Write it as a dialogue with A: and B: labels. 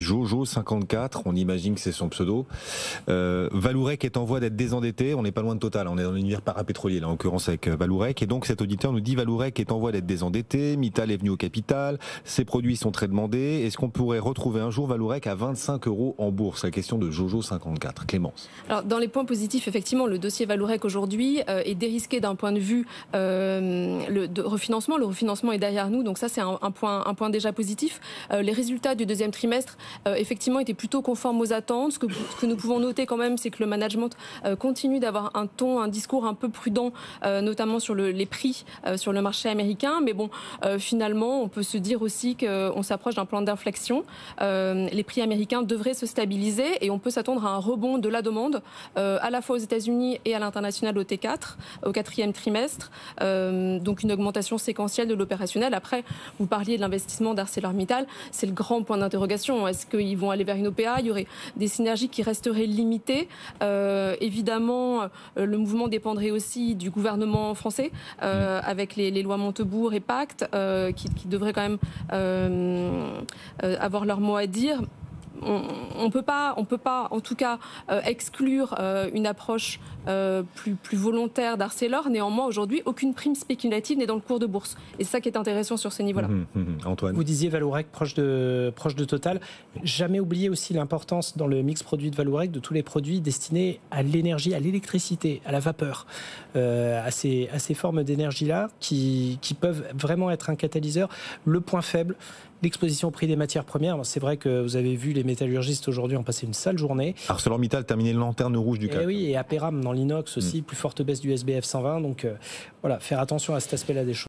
A: Jojo54, on imagine que c'est son pseudo. Vallourec est en voie d'être désendetté, on n'est pas loin de Total, on est dans l'univers parapétrolier, là, en l'occurrence avec Vallourec, et donc cet auditeur nous dit Vallourec est en voie d'être désendetté, Mittal est venu au capital, ses produits sont très demandés, est-ce qu'on pourrait retrouver un jour Vallourec à 25 € en bourse? La question de Jojo54. Clémence.
B: Alors, dans les points positifs, effectivement, le dossier Vallourec aujourd'hui est dérisqué d'un point de vue de refinancement. Le refinancement est derrière nous, donc ça c'est un point déjà positif. Les résultats du deuxième trimestre, effectivement, étaient plutôt conformes aux attentes. Ce que nous pouvons noter quand même, c'est que le management continue d'avoir un discours un peu prudent, notamment sur les prix sur le marché américain. Mais bon, finalement, on peut se dire aussi qu'on s'approche d'un plan d'inflexion. Les prix américains devraient se stabiliser et on peut s'attendre à un rebond de la demande, à la fois aux États-Unis et à l'international au T4, au quatrième trimestre. Donc une augmentation séquentielle de l'opérationnel. Après, vous parliez de l'investissement d'ArcelorMittal, c'est le grand point d'interrogation. Est-ce qu'ils vont aller vers une OPA? Il y aurait des synergies qui resteraient limitées. Évidemment, le mouvement dépendrait aussi du gouvernement français, avec les lois Montebourg et Pacte, qui devraient quand même avoir leur mot à dire. On peut pas, en tout cas, exclure une approche plus volontaire d'Arcelor. Néanmoins, aujourd'hui, aucune prime spéculative n'est dans le cours de bourse. Et c'est ça qui est intéressant sur ce niveau-là.
A: Antoine.
C: Vous disiez Vallourec proche de Total. Jamais oublier aussi l'importance dans le mix produit de Vallourec de tous les produits destinés à l'énergie, à l'électricité, à la vapeur, à ces formes d'énergie-là qui peuvent vraiment être un catalyseur. Le point faible, l'exposition au prix des matières premières. C'est vrai que vous avez vu les métallurgistes aujourd'hui ont passé une sale journée.
A: ArcelorMittal terminé le lanterne rouge du CAC.
C: Et oui, et Aperam dans l'inox aussi, plus forte baisse du SBF 120. Donc voilà, faire attention à cet aspect-là des choses.